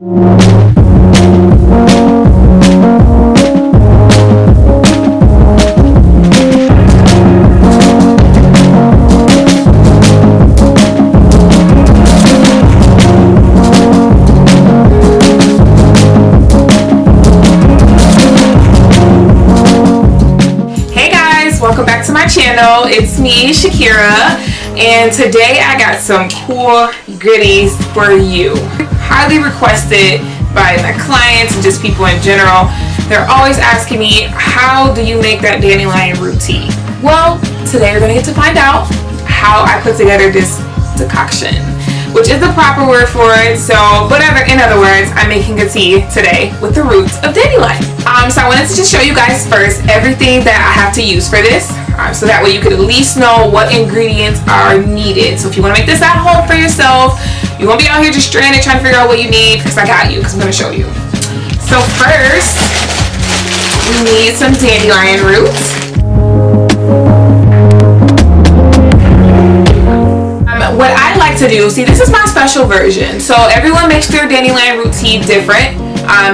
Welcome back to my channel. It's me, Shakira, and today I got some cool goodies for you. Highly requested by my clients and just people in general. They're always asking me, how do you make that dandelion root tea? Well, today we're gonna get to find out how I put together this decoction, which is the proper word for it. So, in other words, I'm making a tea today with the roots of dandelion. So I wanted to just show you guys first everything that I have to use for this, so that way you could at least know what ingredients are needed. So if you want to make this at home for yourself, you won't be out here just stranded trying to figure out what you need, because I got you, because I'm going to show you. So first, we need some dandelion roots. What I like to do, see, this is my special version. So everyone makes their dandelion root tea different,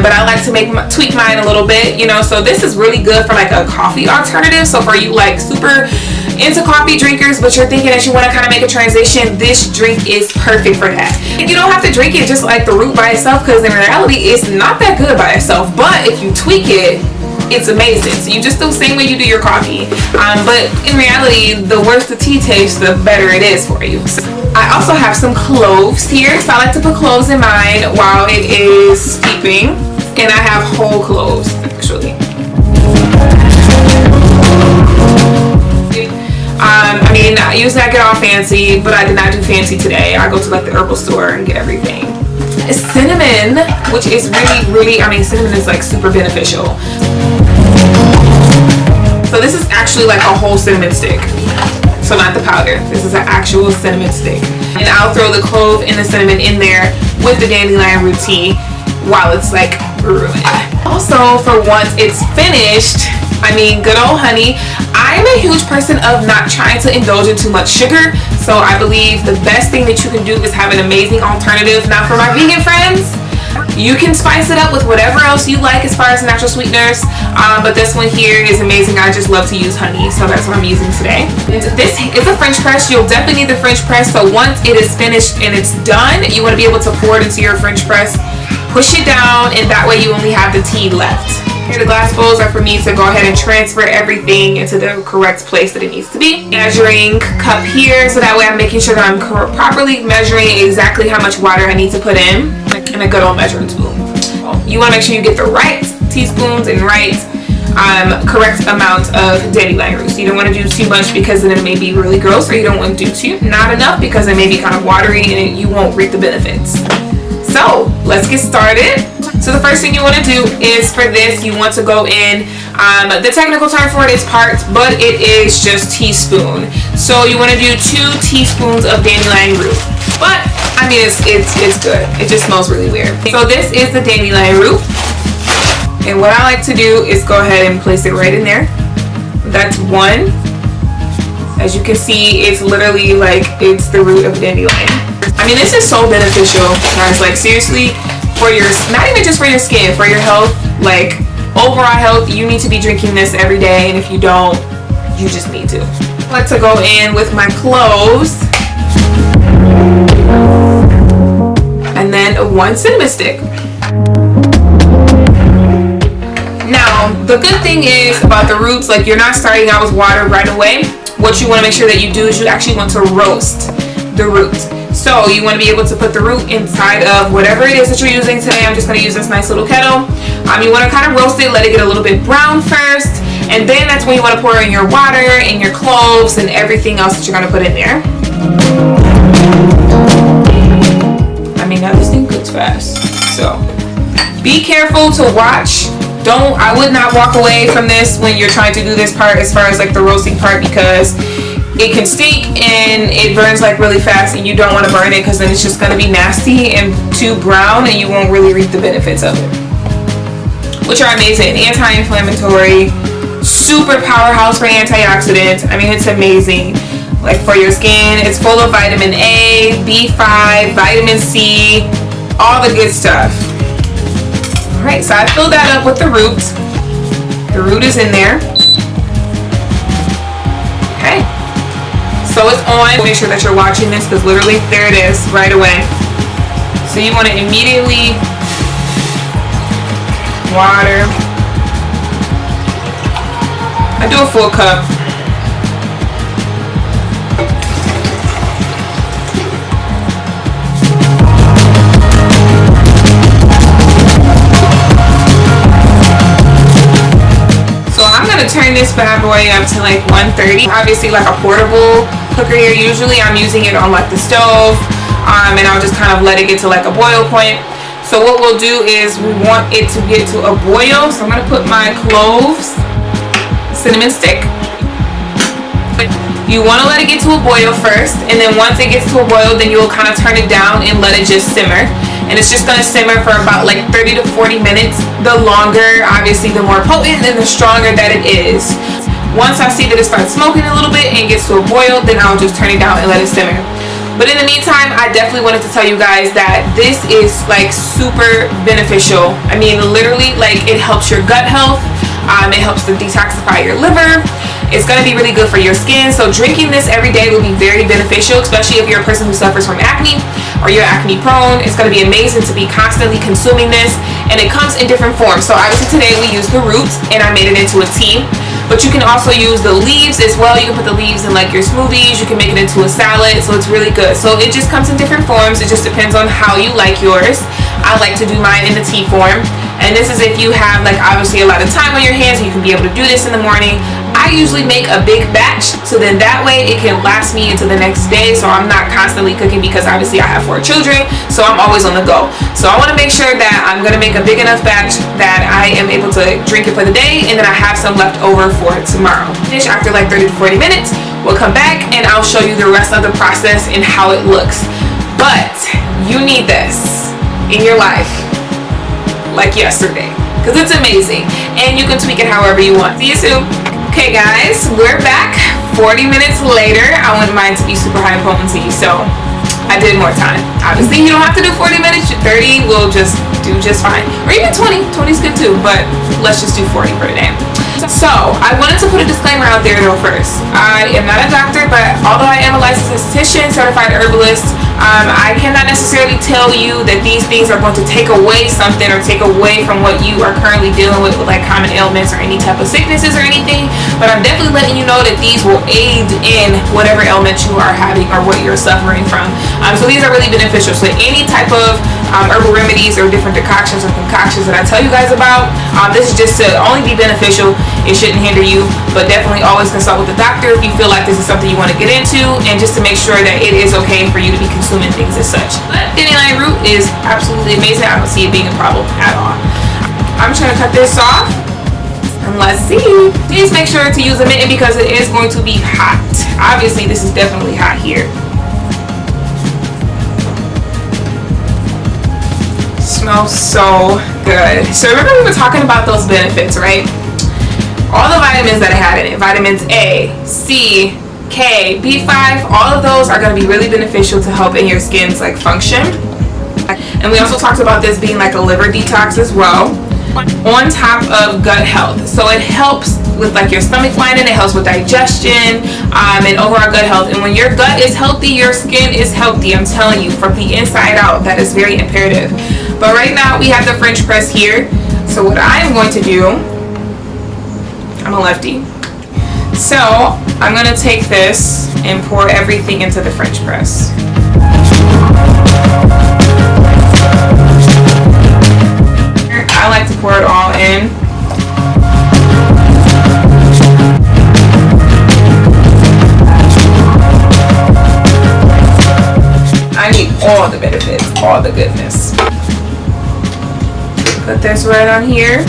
but I like to tweak mine a little bit, you know. So this is really good for like a coffee alternative. So for you like super into coffee drinkers, but you're thinking that you want to kind of make a transition, this drink is perfect for that. And you don't have to drink it just like the root by itself, because in reality it's not that good by itself, but if you tweak it, it's amazing. So you just do the same way you do your coffee, but in reality, the worse the tea tastes, the better it is for you. So I also have some cloves here, so I like to put cloves in mine while it is steeping, and I have whole cloves actually. I mean, usually I get all fancy, but I did not do fancy today. I go to like the herbal store and get everything. Cinnamon, which is really, I mean, cinnamon is like super beneficial. So this is actually like a whole cinnamon stick. So not the powder, this is an actual cinnamon stick. And I'll throw the clove and the cinnamon in there with the dandelion root tea while it's like brewing. Also, for once it's finished, I mean, good old honey. I'm a huge person of not trying to indulge in too much sugar, so I believe the best thing that you can do is have an amazing alternative. Now for my vegan friends, you can spice it up with whatever else you like as far as natural sweeteners, but this one here is amazing. I just love to use honey, so that's what I'm using today. And this is a French press. You'll definitely need the French press, so once it is finished and it's done, you want to be able to pour it into your French press, push it down, and that way you only have the tea left. Here, the glass bowls are for me to go ahead and transfer everything into the correct place that it needs to be. Measuring cup here, so that way I'm making sure that I'm properly measuring exactly how much water I need to put in, and a good old measuring spoon. You want to make sure you get the right teaspoons and right correct amount of dandelion roots. You don't want to do too much because then it may be really gross, or you don't want to do not enough because it may be kind of watery and you won't reap the benefits. So let's get started. So the first thing you want to do is, for this, you want to go in, the technical term for it is parts, but it is just teaspoon. So you want to do 2 teaspoons of dandelion root. But I mean, it's good. It just smells really weird. So this is the dandelion root, and what I like to do is go ahead and place it right in there. That's 1. As you can see, it's literally like it's the root of dandelion. I mean, this is so beneficial, guys. Like, seriously, for your, not even just for your skin, for your health, like overall health, you need to be drinking this every day, and if you don't, you just need to. I like to go in with my cloves, and then 1 cinnamon stick. Now, the good thing is about the roots, like, you're not starting out with water right away. What you want to make sure that you do is you actually want to roast the root. So you want to be able to put the root inside of whatever it is that you're using. Today I'm just going to use this nice little kettle. You want to kind of roast it, let it get a little bit brown first, and then that's when you want to pour in your water and your cloves and everything else that you're going to put in there. I mean, now this thing cooks fast, so be careful to watch. I would not walk away from this when you're trying to do this part, as far as like the roasting part, because it can stink and it burns like really fast, and you don't want to burn it because then it's just going to be nasty and too brown, and you won't really reap the benefits of it, which are amazing. Anti-inflammatory, super powerhouse for antioxidants. I mean, it's amazing. Like, for your skin, it's full of vitamin A, B5, vitamin C, all the good stuff. Alright, so I filled that up with the root. The root is in there. Okay. So it's on. Make sure that you're watching this because literally there it is right away. So you want to immediately water. I do a full cup. So I'm gonna turn this bad boy up to like 130. Obviously like a portable cooker here. Usually I'm using it on like the stove, and I'll just kind of let it get to like a boil point. So what we'll do is we want it to get to a boil. So I'm gonna put my cloves, cinnamon stick. You want to let it get to a boil first, and then once it gets to a boil, then you'll kind of turn it down and let it just simmer. And it's just going to simmer for about like 30 to 40 minutes. The longer, obviously, the more potent and the stronger that it is. Once I see that it starts smoking a little bit and gets to a boil, then I'll just turn it down and let it simmer. But in the meantime, I definitely wanted to tell you guys that this is like super beneficial. I mean, literally, like it helps your gut health. It helps to detoxify your liver. It's going to be really good for your skin. So drinking this every day will be very beneficial, especially if you're a person who suffers from acne or you're acne prone. It's going to be amazing to be constantly consuming this. And it comes in different forms. So obviously today we used the roots and I made it into a tea. But you can also use the leaves as well. You can put the leaves in like your smoothies. You can make it into a salad. So it's really good. So it just comes in different forms. It just depends on how you like yours. I like to do mine in the tea form. And this is if you have like obviously a lot of time on your hands and you can be able to do this in the morning. I usually make a big batch, so then that way it can last me into the next day, so I'm not constantly cooking because obviously I have 4 children, so I'm always on the go. So I want to make sure that I'm going to make a big enough batch that I am able to drink it for the day, and then I have some left over for tomorrow. After like 30 to 40 minutes, we'll come back and I'll show you the rest of the process and how it looks. But you need this in your life like yesterday because it's amazing, and you can tweak it however you want. See you soon. Okay guys, we're back 40 minutes later. I want mine to be super high potency, so I did more time. Obviously you don't have to do 40 minutes, 30 will just do just fine, or even 20 is good too, but let's just do 40 for today. So I wanted to put a disclaimer out there though first. I am not a doctor, but although I am a licensed esthetician, certified herbalist, I cannot necessarily tell you that these things are going to take away something or take away from what you are currently dealing with like common ailments or any type of sicknesses or anything. But I'm definitely letting you know that these will aid in whatever ailment you are having or what you're suffering from. So these are really beneficial. So any type of herbal remedies or different decoctions or concoctions that I tell you guys about, this is just to only be beneficial. It shouldn't hinder you, but definitely always consult with the doctor if you feel like this is something you want to get into, and just to make sure that it is okay for you to be consuming things as such. But dandelion root is absolutely amazing. I don't see it being a problem at all. I'm just going to cut this off, and let's see. Please make sure to use a mitten because it is going to be hot. Obviously this is definitely hot here. Smells so good. So remember we were talking about those benefits, right? All the vitamins that I had in it, vitamins A, C, K, B5, all of those are going to be really beneficial to help in your skin's like function. And we also talked about this being like a liver detox as well, on top of gut health. So it helps with like your stomach lining, it helps with digestion, and overall gut health. And when your gut is healthy, your skin is healthy. I'm telling you, from the inside out, that is very imperative. But right now we have the French press here. So what I am going to do, I'm a lefty, so I'm going to take this and pour everything into the French press. I like to pour it all in. I need all the benefits, all the goodness. Put this right on here.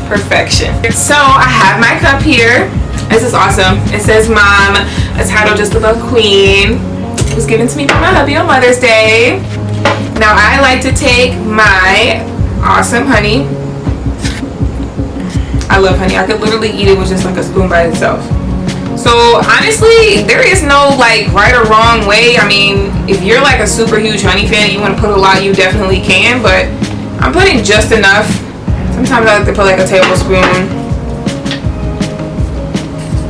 Perfection. So I have my cup here. This is awesome. It says Mom, a title just above Queen. It was given to me by my hubby on Mother's Day. Now I like to take my awesome honey. I love honey. I could literally eat it with just like a spoon by itself. So honestly, there is no like right or wrong way. I mean, if you're like a super huge honey fan and you want to put a lot, you definitely can, but I'm putting just enough. Sometimes I like to put like a tablespoon.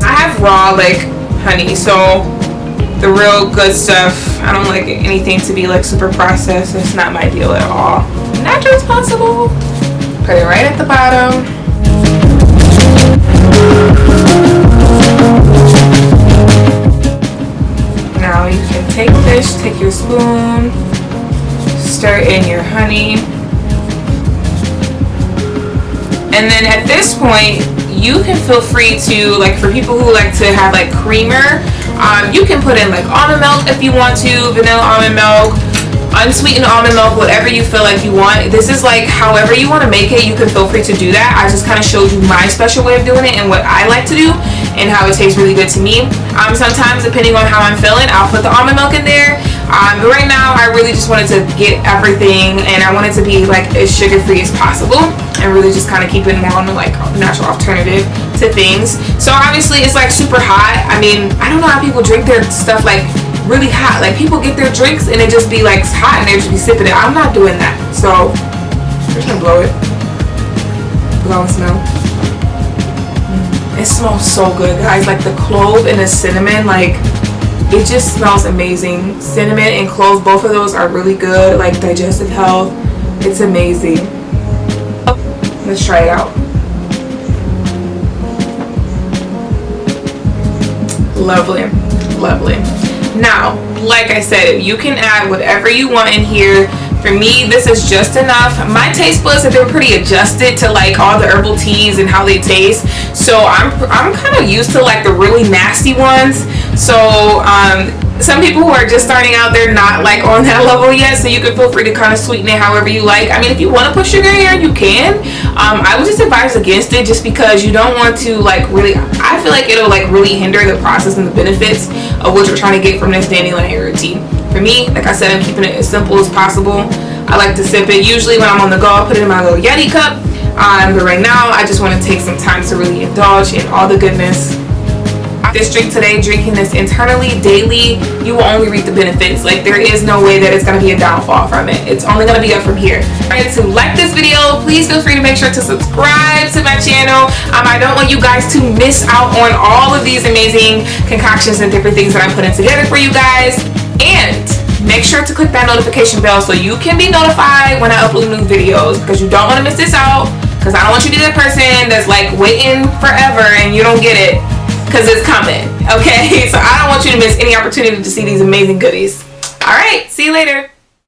I have raw like honey, so the real good stuff, I don't like anything to be like super processed. It's not my deal at all. Natural as possible. Put it right at the bottom. Now you can take this, take your spoon, stir in your honey. And then at this point, you can feel free to, like for people who like to have like creamer, you can put in like almond milk if you want to, vanilla almond milk, unsweetened almond milk, whatever you feel like you want. This is like however you want to make it, you can feel free to do that. I just kind of showed you my special way of doing it and what I like to do and how it tastes really good to me. Sometimes depending on how I'm feeling, I'll put the almond milk in there. But right now I really just wanted to get everything, and I wanted to be like as sugar free as possible and really just kind of keep it more on the like natural alternative to things. So obviously it's like super hot. I mean, I don't know how people drink their stuff like really hot. Like people get their drinks and it just be like hot and they just be sipping it. I'm not doing that. So I'm just gonna blow it. Blow and smell. It smells so good, guys. Like the clove and the cinnamon, like it just smells amazing. Cinnamon and clove, both of those are really good, like digestive health. It's amazing. Let's try it out. Lovely, lovely. Now, like I said, you can add whatever you want in here. For me, this is just enough. My taste buds have been pretty adjusted to like all the herbal teas and how they taste. So I'm kind of used to like the really nasty ones. So some people who are just starting out, they're not like on that level yet. So you can feel free to kind of sweeten it however you like. I mean, if you want to put sugar in here, you can. I would just advise against it just because you don't want to like really, I feel like it'll like really hinder the process and the benefits of what you're trying to get from this dandelion root tea. For me, like I said, I'm keeping it as simple as possible. I like to sip it. Usually when I'm on the go, I'll put it in my little Yeti cup. But right now, I just want to take some time to really indulge in all the goodness. This drink today, drinking this internally, daily, you will only reap the benefits. Like there is no way that it's going to be a downfall from it. It's only going to be up from here. Alright, to like this video, please feel free to make sure to subscribe to my channel. I don't want you guys to miss out on all of these amazing concoctions and different things that I'm putting together for you guys. And make sure to click that notification bell so you can be notified when I upload new videos, because you don't want to miss this out, because I don't want you to be that person that's like waiting forever and you don't get it because it's coming. Okay, so I don't want you to miss any opportunity to see these amazing goodies. All right, see you later.